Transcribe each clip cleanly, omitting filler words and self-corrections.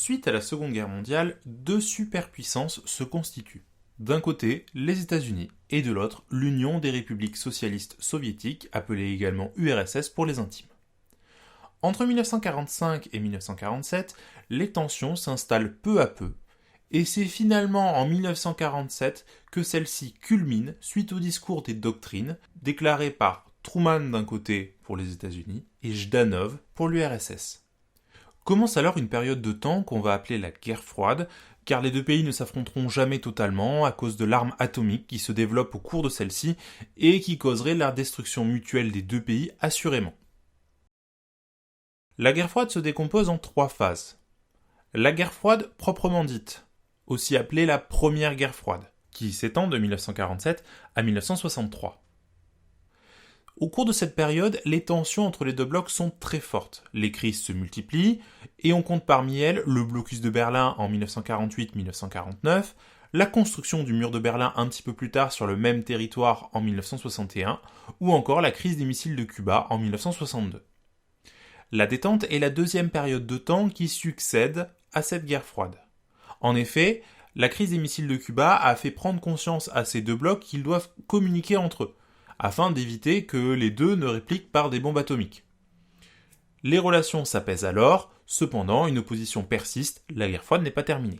Suite à la Seconde Guerre mondiale, deux superpuissances se constituent. D'un côté, les États-Unis, et de l'autre, l'Union des républiques socialistes soviétiques, appelée également URSS pour les intimes. Entre 1945 et 1947, les tensions s'installent peu à peu, et c'est finalement en 1947 que celles-ci culminent suite au discours des doctrines déclarées par Truman d'un côté pour les États-Unis et Jdanov pour l'URSS. Commence alors une période de temps qu'on va appeler la guerre froide, car les deux pays ne s'affronteront jamais totalement à cause de l'arme atomique qui se développe au cours de celle-ci et qui causerait la destruction mutuelle des deux pays assurément. La guerre froide se décompose en trois phases. La guerre froide proprement dite, aussi appelée la première guerre froide, qui s'étend de 1947 à 1963. Au cours de cette période, les tensions entre les deux blocs sont très fortes. Les crises se multiplient, et on compte parmi elles le blocus de Berlin en 1948-1949, la construction du mur de Berlin un petit peu plus tard sur le même territoire en 1961, ou encore la crise des missiles de Cuba en 1962. La détente est la deuxième période de temps qui succède à cette guerre froide. En effet, la crise des missiles de Cuba a fait prendre conscience à ces deux blocs qu'ils doivent communiquer entre eux, afin d'éviter que les deux ne répliquent par des bombes atomiques. Les relations s'apaisent alors, cependant une opposition persiste, la guerre froide n'est pas terminée.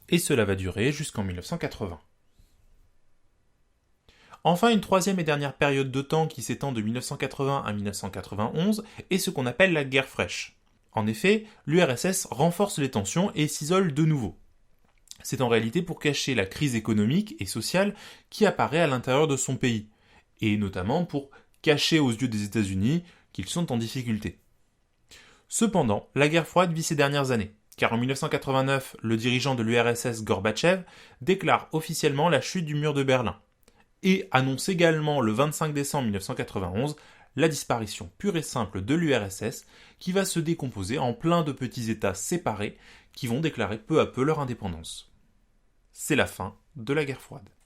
Et cela va durer jusqu'en 1980. Enfin, une troisième et dernière période de temps qui s'étend de 1980 à 1991 est ce qu'on appelle la guerre fraîche. En effet, l'URSS renforce les tensions et s'isole de nouveau. C'est en réalité pour cacher la crise économique et sociale qui apparaît à l'intérieur de son pays, et notamment pour cacher aux yeux des États-Unis qu'ils sont en difficulté. Cependant, la guerre froide vit ces dernières années, car en 1989, le dirigeant de l'URSS Gorbatchev déclare officiellement la chute du mur de Berlin, et annonce également le 25 décembre 1991 la disparition pure et simple de l'URSS qui va se décomposer en plein de petits États séparés qui vont déclarer peu à peu leur indépendance. C'est la fin de la guerre froide.